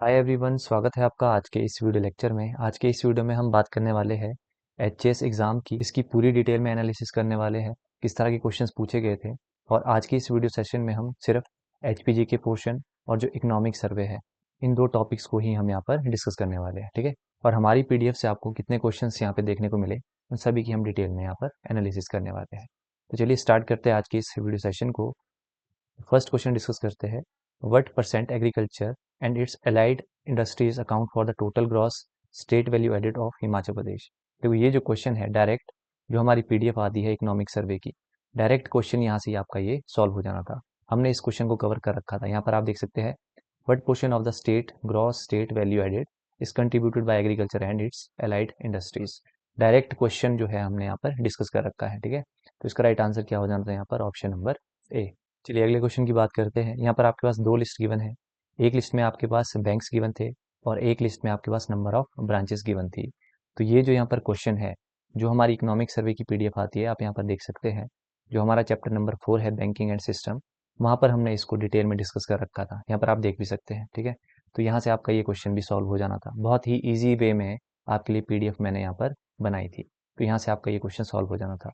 Hi everyone, स्वागत है आपका आज के इस वीडियो लेक्चर में। आज के इस वीडियो में हम बात करने वाले हैं एचएएस एग्ज़ाम की। इसकी पूरी डिटेल में एनालिसिस करने वाले हैं, किस तरह के क्वेश्चंस पूछे गए थे। और आज की इस वीडियो सेशन में हम सिर्फ एचपीजी के पोर्शन और जो इकोनॉमिक सर्वे है, इन दो टॉपिक्स को ही हम यहाँ पर डिस्कस करने वाले हैं, ठीक है। और हमारी पीडीएफ से आपको कितने क्वेश्चन यहाँ पे देखने को मिले, उन सभी की हम डिटेल में यहाँ पर एनालिसिस करने वाले हैं। तो चलिए स्टार्ट करते हैं आज की इस वीडियो सेशन को। फर्स्ट क्वेश्चन डिस्कस करते हैं, what percent agriculture and its allied industries account for the total gross state value added of Himachal Pradesh. देखो ये जो क्वेश्चन है डायरेक्ट जो हमारी पीडीएफ आती है इकोनॉमिक सर्वे की, डायरेक्ट क्वेश्चन यहाँ से आपका ये सॉल्व हो जाना था। हमने इस क्वेश्चन को कवर कर रखा था। यहाँ पर आप देख सकते हैं, what portion of the state gross state value added is contributed by agriculture and its allied industries. Direct question जो है हमने यहाँ पर डिस्कस कर रखा है, ठीक है। तो इसका राइट आंसर क्या हो जाना था यहाँ पर, ऑप्शन नंबर ए। चलिए अगले क्वेश्चन की बात करते हैं। यहाँ पर आपके पास दो लिस्ट गिवन है। एक लिस्ट में आपके पास बैंक्स गिवन थे और एक लिस्ट में आपके पास नंबर ऑफ ब्रांचेस गिवन थी। तो ये जो यहाँ पर क्वेश्चन है, जो हमारी इकोनॉमिक सर्वे की पीडीएफ आती है, आप यहाँ पर देख सकते हैं, जो हमारा चैप्टर नंबर 4 है बैंकिंग एंड सिस्टम, वहाँ पर हमने इसको डिटेल में डिस्कस कर रखा था। यहाँ पर आप देख भी सकते हैं, ठीक है। तो यहाँ से आपका ये क्वेश्चन भी सॉल्व हो जाना था। बहुत ही ईजी वे में आपके लिए पीडीएफ मैंने यहाँ पर बनाई थी, तो यहाँ से आपका ये क्वेश्चन सॉल्व हो जाना था।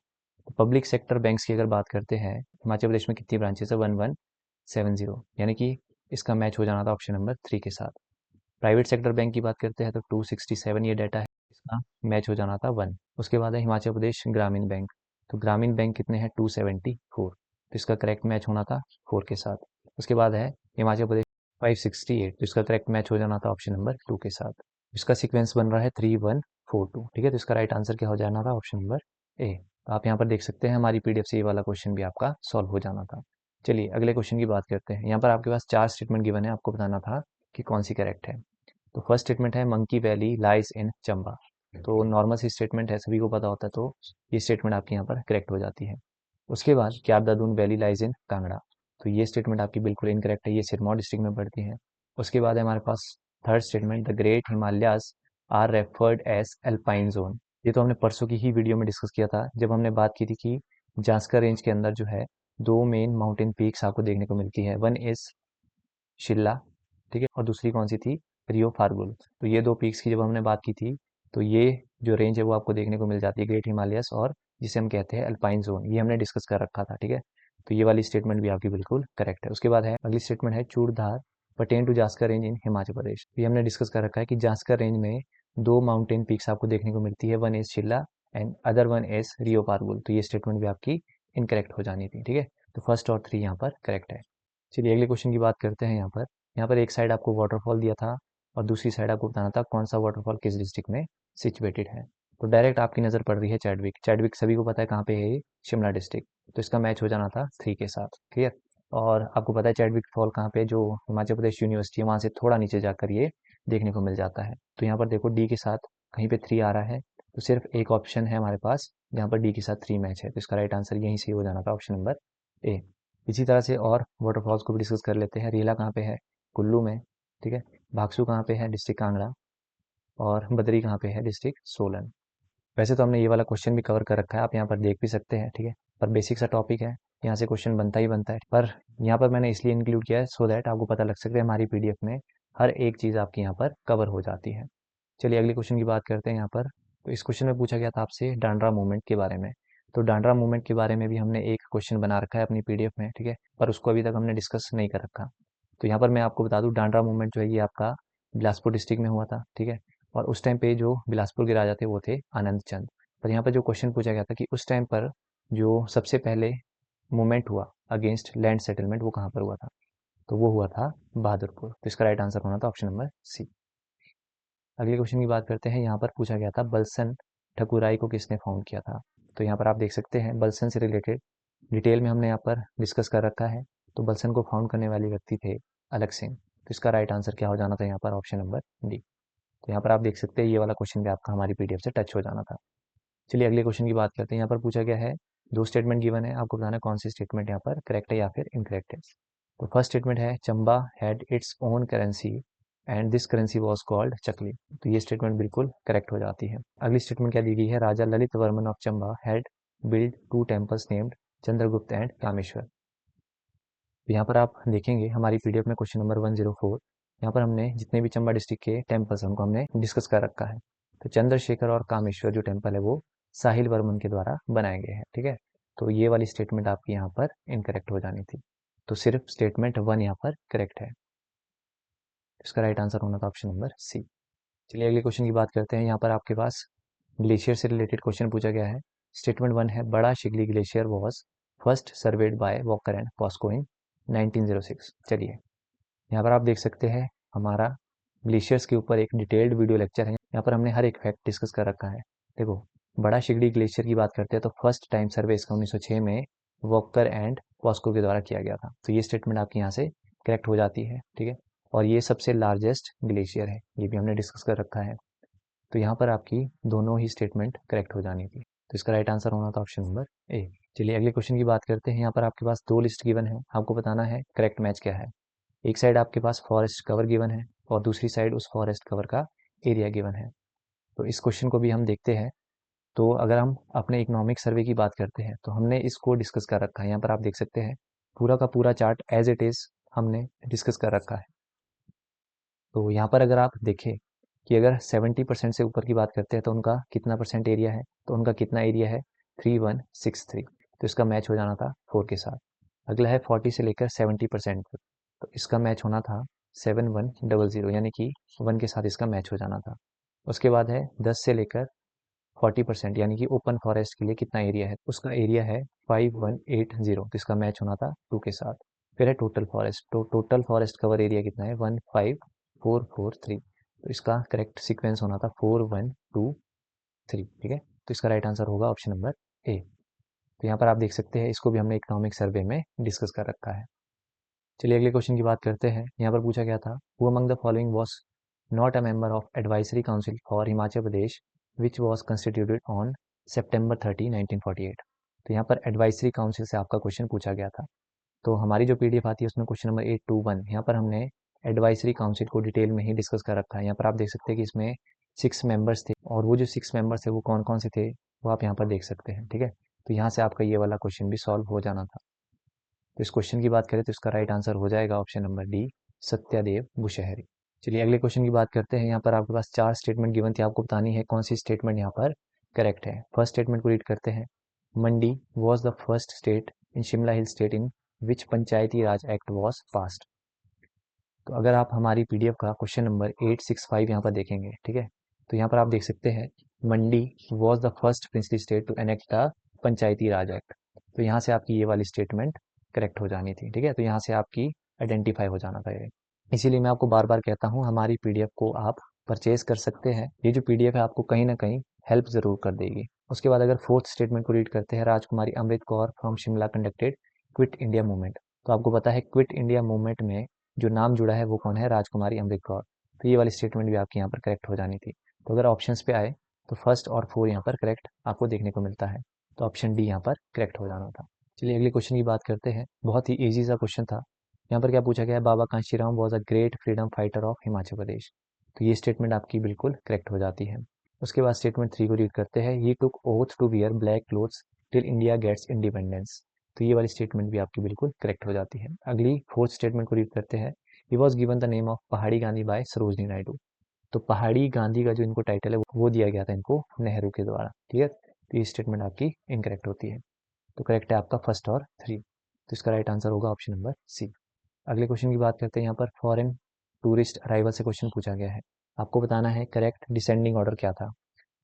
पब्लिक सेक्टर बैंक्स की अगर बात करते हैं, हिमाचल प्रदेश में कितनी ब्रांचेस है, 1170, यानी कि इसका मैच हो जाना था ऑप्शन नंबर 3 के साथ। प्राइवेट सेक्टर बैंक की बात करते हैं तो 267 ये डाटा है, इसका मैच हो जाना था 1। उसके बाद है हिमाचल प्रदेश ग्रामीण बैंक। तो ग्रामीण बैंक कितने हैं, 274, तो इसका करेक्ट मैच होना था 4 के साथ। उसके बाद है हिमाचल प्रदेश 568, तो इसका करेक्ट मैच हो जाना था ऑप्शन नंबर 2 के साथ। इसका सीक्वेंस बन रहा है 3142, ठीक है। तो इसका राइट आंसर क्या हो जाना था, ऑप्शन नंबर ए। तो आप यहाँ पर देख सकते हैं हमारी पीडीएफ से ये वाला क्वेश्चन भी आपका सॉल्व हो जाना था। चलिए अगले क्वेश्चन की बात करते हैं। यहाँ पर आपके पास 4 स्टेटमेंट गिवन है, आपको बताना था कि कौन सी करेक्ट है। तो फर्स्ट स्टेटमेंट है मंकी वैली लाइज इन चंबा। तो नॉर्मल सी स्टेटमेंट है, सभी को पता होता है, तो ये स्टेटमेंट आपकी यहाँ पर करेक्ट हो जाती है। उसके बाद क्याब Dun valley lies in Kangra. तो ये स्टेटमेंट आपकी बिल्कुल इनकरेक्ट है, ये सिरमौर डिस्ट्रिक्ट में पड़ती है। उसके बाद है हमारे पास third statement, the great Himalayas are referred as alpine zone. ये तो हमने परसों की ही वीडियो में डिस्कस किया था, जब हमने बात की थी कि जास्कर रेंज के अंदर जो है दो मेन माउंटेन पीक्स आपको देखने को मिलती है, वन इज शिल्ला, ठीक है, और दूसरी कौन सी थी, रियो फार्गुल। तो ये दो पीक्स की जब हमने बात की थी, तो ये जो रेंज है वो आपको देखने को मिल जाती है, ग्रेट हिमालयस, और जिसे हम कहते हैं अल्पाइन जोन, ये हमने डिस्कस कर रखा था, ठीक है। तो ये वाली स्टेटमेंट भी आपकी बिल्कुल करेक्ट है। उसके बाद है अगली स्टेटमेंट है Churdhar pertain to Zanskar range in Himachal Pradesh. ये हमने डिस्कस कर रखा है कि जास्कर रेंज में दो माउंटेन पीक्स आपको देखने को मिलती है, one is Shilla and other one is Reo Purgyil. तो ये स्टेटमेंट भी आपकी इनकरेक्ट हो जानी थी, ठीक है। तो फर्स्ट और 3 यहाँ पर करेक्ट है। चलिए अगले क्वेश्चन की बात करते हैं। यहाँ पर एक साइड आपको वाटरफॉल दिया था और दूसरी साइड आपको बताना था कौन सा वाटरफॉल किस डिस्ट्रिक्ट में सिचुएटेड है। तो डायरेक्ट आपकी नज़र पड़ रही है चैडविक। चैडविक सभी को पता है कहाँ पे है, ये शिमला डिस्ट्रिक्ट। तो इसका मैच हो जाना था 3 के साथ, क्लियर। और आपको पता है चैडविक फॉल कहाँ पे, जो हिमाचल प्रदेश यूनिवर्सिटी है वहाँ से थोड़ा नीचे जाकर ये देखने को मिल जाता है। तो यहाँ पर देखो डी के साथ कहीं पे 3 आ रहा है, तो सिर्फ एक ऑप्शन है हमारे पास जहाँ पर डी के साथ 3 मैच है, तो इसका राइट आंसर यहीं से हो जाना था, ऑप्शन नंबर ए। इसी तरह से और वाटरफॉल्स को भी डिस्कस कर लेते हैं। रेला कहाँ पे है, कुल्लू में, ठीक है। भागसू कहाँ पे है, डिस्ट्रिक्ट कांगड़ा। और बद्री कहाँ पे है, डिस्ट्रिक्ट सोलन। वैसे तो हमने ये वाला क्वेश्चन भी कवर कर रखा है, आप यहाँ पर देख भी सकते हैं, ठीक है। पर बेसिक सा टॉपिक है, यहाँ से क्वेश्चन बनता ही बनता है, पर यहाँ पर मैंने इसलिए इंक्लूड किया है सो दैट आपको पता लग सके हमारी पीडीएफ में हर एक चीज़ आपकी यहाँ पर कवर हो जाती है। चलिए अगले क्वेश्चन की बात करते हैं यहाँ पर। तो इस क्वेश्चन में पूछा गया था आपसे डांड्रा मूवमेंट के बारे में। तो डांड्रा मूवमेंट के बारे में भी हमने एक क्वेश्चन बना रखा है अपनी पीडीएफ में, ठीक है, पर उसको अभी तक हमने डिस्कस नहीं कर रखा। तो यहाँ पर मैं आपको बता दूं, डांड्रा मूवमेंट जो है ये आपका बिलासपुर डिस्ट्रिक्ट में हुआ था, ठीक है। और उस टाइम पे जो बिलासपुर के राजा थे वो थे आनंद चंद। पर यहाँ पर जो क्वेश्चन पूछा गया था कि उस टाइम पर जो सबसे पहले मूवमेंट हुआ अगेंस्ट लैंड सेटलमेंट, वो कहाँ पर हुआ था, तो वो हुआ था बहादुरपुर। तो इसका राइट आंसर होना था ऑप्शन नंबर सी। अगले क्वेश्चन की बात करते हैं। यहाँ पर पूछा गया था बलसन ठकुराई को किसने फाउंड किया था। तो यहाँ पर आप देख सकते हैं बलसन से रिलेटेड डिटेल में हमने यहाँ पर डिस्कस कर रखा है। तो बलसन को फाउंड करने वाले व्यक्ति थे अलग सिंह। तो इसका राइट आंसर क्या हो जाना था यहाँ पर, ऑप्शन नंबर डी। तो यहाँ पर आप देख सकते हैं ये वाला क्वेश्चन भी आपका हमारी पीडीएफ से टच हो जाना था। चलिए अगले क्वेश्चन की बात करते हैं। यहाँ पर पूछा गया है, दो स्टेटमेंट गिवन है, आपको बताना है कौन सी स्टेटमेंट यहाँ पर करेक्ट है या फिर इनकरेक्ट है। तो फर्स्ट स्टेटमेंट है Chamba had its own currency and this currency was called Chakli. तो ये स्टेटमेंट बिल्कुल करेक्ट हो जाती है। अगली स्टेटमेंट क्या दी गई है, Raja Lalit Varman of Chamba had build two temples named Chandragupta and Kameshwar. तो यहाँ पर आप देखेंगे हमारी पीडीएफ में क्वेश्चन नंबर 104 यहाँ पर हमने जितने भी चंबा डिस्ट्रिक्ट के टेम्पल्स हैं उनको हमने डिस्कस कर रखा है। तो चंद्रशेखर और कामेश्वर जो टेम्पल है वो साहिल वर्मन के द्वारा बनाए गए हैं। ठीक है, तो ये वाली स्टेटमेंट आपकी यहाँ पर इनकरेक्ट हो जानी थी। तो सिर्फ स्टेटमेंट 1 यहाँ पर करेक्ट है। इसका राइट आंसर होना था ऑप्शन नंबर सी। चलिए अगले क्वेश्चन की बात करते हैं। यहाँ पर आपके पास ग्लेशियर से रिलेटेड क्वेश्चन पूछा गया है। स्टेटमेंट 1 है, बड़ा Shigri glacier was first surveyed by Walker and Pascoe in 1906। चलिए यहाँ पर आप देख सकते हैं हमारा ग्लेशियर्स के ऊपर एक डिटेल्ड वीडियो लेक्चर है। यहाँ पर हमने हर एक फैक्ट डिस्कस कर रखा है। देखो, बड़ा शिगली ग्लेशियर की बात करते हैं तो फर्स्ट टाइम सर्वे इसका 1906 में वॉकर एंड पॉस्को के द्वारा किया गया था। तो ये स्टेटमेंट आपकी यहाँ से करेक्ट हो जाती है। ठीक है, और ये सबसे लार्जेस्ट ग्लेशियर है, ये भी हमने डिस्कस कर रखा है। तो यहाँ पर आपकी दोनों ही स्टेटमेंट करेक्ट हो जानी थी। तो इसका राइट आंसर होना था ऑप्शन नंबर ए। चलिए अगले क्वेश्चन की बात करते हैं। यहाँ पर आपके पास 2 लिस्ट गिवन है, आपको बताना है करेक्ट मैच क्या है। एक साइड आपके पास फॉरेस्ट कवर गिवन है और दूसरी साइड उस फॉरेस्ट कवर का एरिया गिवन है। तो इस क्वेश्चन को भी हम देखते हैं। तो अगर हम अपने इकोनॉमिक सर्वे की बात करते हैं तो हमने इसको डिस्कस कर रखा है। यहाँ पर आप देख सकते हैं पूरा का पूरा चार्ट एज इट इज हमने डिस्कस कर रखा है। तो यहाँ पर अगर आप देखें कि अगर 70% से ऊपर की बात करते हैं तो उनका कितना परसेंट एरिया है, तो उनका कितना एरिया है 3163। तो इसका मैच हो जाना था 4 के साथ। अगला है 40 से लेकर 70% तक, तो इसका मैच होना था 7100, यानी कि 1 के साथ इसका मैच हो जाना था। उसके बाद है 10 से लेकर 40%, यानी कि ओपन फॉरेस्ट के लिए कितना एरिया है, उसका एरिया है 5180, तो इसका मैच होना था 2 के साथ। फिर है टोटल फॉरेस्ट, तो टोटल फॉरेस्ट कवर एरिया कितना है 15443। तो इसका करेक्ट सीक्वेंस होना था 4123। ठीक है, तो इसका राइट आंसर होगा ऑप्शन नंबर ए। तो यहाँ पर आप देख सकते हैं इसको भी हमने इकोनॉमिक सर्वे में डिस्कस कर रखा है। चलिए अगले क्वेश्चन की बात करते हैं। यहाँ पर पूछा गया था, who among the following was not a member of advisory council for Himachal Pradesh which was constituted on September 30, 1948। तो यहाँ पर एडवाइजरी काउंसिल से आपका क्वेश्चन पूछा गया था। तो हमारी जो पीडीएफ आती है उसमें क्वेश्चन नंबर 821, यहाँ पर हमने एडवाइजरी काउंसिल को डिटेल में ही डिस्कस कर रखा है। यहाँ पर आप देख सकते हैं कि इसमें 6 मेंबर्स थे, और वो जो 6 मेंबर्स थे वो कौन कौन से थे वो आप यहाँ पर देख सकते हैं। ठीक है, तो यहाँ से आपका ये वाला क्वेश्चन भी सॉल्व हो जाना था। तो इस क्वेश्चन की बात करें तो इसका राइट आंसर हो जाएगा ऑप्शन नंबर डी, सत्यादेव भूशहरी। चलिए अगले क्वेश्चन की बात करते हैं। यहाँ पर आपके पास 4 स्टेटमेंट गिवन थी, आपको बतानी है कौन सी स्टेटमेंट यहाँ पर करेक्ट है। फर्स्ट स्टेटमेंट को रीड करते हैं, Mandi was the first state in Shimla hill state in which Panchayati Raj act was passed. तो अगर आप हमारी पीडीएफ का क्वेश्चन नंबर 865 यहाँ पर देखेंगे, ठीक है, तो यहाँ पर आप देख सकते हैं Mandi was the first princely state to enact the Panchayati Raj act. तो यहाँ से आपकी ये वाली स्टेटमेंट करेक्ट हो जानी थी। ठीक है, तो यहाँ से आपकी आइडेंटिफाई हो जाना था ये। इसीलिए मैं आपको बार बार कहता हूँ हमारी पीडीएफ को आप परचेज कर सकते हैं। ये जो पीडीएफ है आपको कहीं ना कहीं हेल्प जरूर कर देगी। उसके बाद अगर फोर्थ स्टेटमेंट को रीड करते हैं, Rajkumari Amrit Kaur from Shimla conducted quit India movement. तो आपको पता है क्विट इंडिया मूवमेंट में जो नाम जुड़ा है वो कौन है, राजकुमारी अमृत कौर। तो ये वाली स्टेटमेंट भी आपकी यहाँ पर करेक्ट हो जानी थी। तो अगर ऑप्शंस पे आए तो फर्स्ट और 4 यहाँ पर करेक्ट आपको देखने को मिलता है। तो ऑप्शन डी यहाँ पर करेक्ट हो जाना था। चलिए अगले क्वेश्चन की बात करते हैं। बहुत ही इजी सा क्वेश्चन था। यहाँ पर क्या पूछा गया है, Baba Kanshiram was a great freedom fighter of Himachal Pradesh. तो ये स्टेटमेंट आपकी बिल्कुल करेक्ट हो जाती है। उसके बाद स्टेटमेंट 3 को रीड करते हैं, he took oath to wear black clothes till India gets independence. तो ये वाली स्टेटमेंट भी आपकी बिल्कुल करेक्ट हो जाती है। अगली फोर्थ स्टेटमेंट को रीड करते हैं, he was given the name of पहाड़ी गांधी बाय सरोजनी नायडू। तो पहाड़ी गांधी का जो इनको टाइटल है वो दिया गया था इनको नेहरू के द्वारा। ठीक है, तो ये स्टेटमेंट आपकी इनकरेक्ट होती है। तो करेक्ट है आपका फर्स्ट और 3। तो इसका राइट आंसर होगा ऑप्शन नंबर सी। अगले क्वेश्चन की बात करते हैं। यहाँ पर फॉरेन टूरिस्ट अराइवल से क्वेश्चन पूछा गया है, आपको बताना है करेक्ट डिसेंडिंग ऑर्डर क्या था।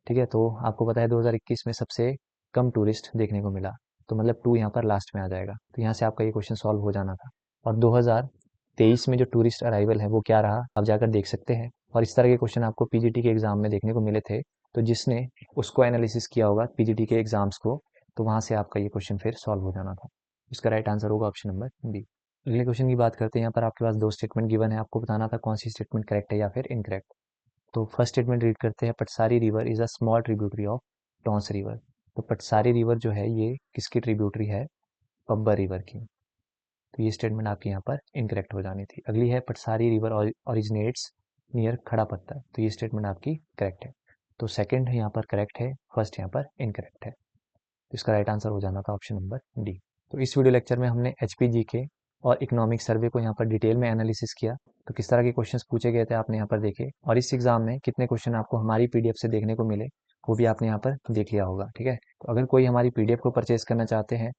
ठीक है, तो आपको पता है 2021 में सबसे कम टूरिस्ट देखने को मिला, तो मतलब 2 यहाँ पर लास्ट में आ जाएगा। तो यहाँ से आपका ये क्वेश्चन सॉल्व हो जाना था। और 2023 में जो टूरिस्ट अराइवल है वो क्या रहा आप जाकर देख सकते हैं। और इस तरह के क्वेश्चन आपको पीजीटी के एग्जाम में देखने को मिले थे, तो जिसने उसको एनालिसिस किया होगा पीजीटी के एग्जाम्स को, तो वहाँ से आपका ये क्वेश्चन फिर सॉल्व हो जाना था। इसका राइट आंसर होगा ऑप्शन नंबर बी। अगले क्वेश्चन की बात करते हैं। यहाँ पर आपके पास 2 स्टेटमेंट गिवन है, आपको बताना था कौन सी स्टेटमेंट करेक्ट है या फिर इनकरेक्ट। तो फर्स्ट स्टेटमेंट रीड करते हैं, Patsari river is a small tributary of Tons river. तो पटसारी रिवर जो है ये किसकी ट्रिब्यूटरी है, पब्बर रिवर की। तो ये स्टेटमेंट आपकी यहाँ पर इनकरेक्ट हो जानी थी। अगली है, पटसारी रिवर ओरिजिनेट्स नियर खड़ा पत्थर। तो ये स्टेटमेंट आपकी करेक्ट है। तो सेकंड यहाँ पर करेक्ट है, फर्स्ट यहाँ पर इनकरेक्ट है। तो इसका राइट आंसर हो जाना था ऑप्शन नंबर डी। तो इस वीडियो लेक्चर में हमने एचपीजी के और इकोनॉमिक सर्वे को यहाँ पर डिटेल में एनालिसिस किया। तो किस तरह के क्वेश्चंस पूछे गए थे आपने यहाँ पर देखे, और इस एग्जाम में कितने क्वेश्चन आपको हमारी पीडीएफ से देखने को मिले वो भी आपने यहाँ पर देख लिया होगा। ठीक है, तो अगर कोई हमारी पीडीएफ को परचेज करना चाहते हैं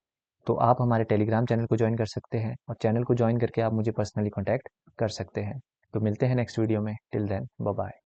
तो आप हमारे टेलीग्राम चैनल को ज्वाइन कर सकते हैं, और चैनल को ज्वाइन करके आप मुझे पर्सनली कॉन्टैक्ट कर सकते हैं। तो मिलते हैं नेक्स्ट वीडियो में। Till then bye bye.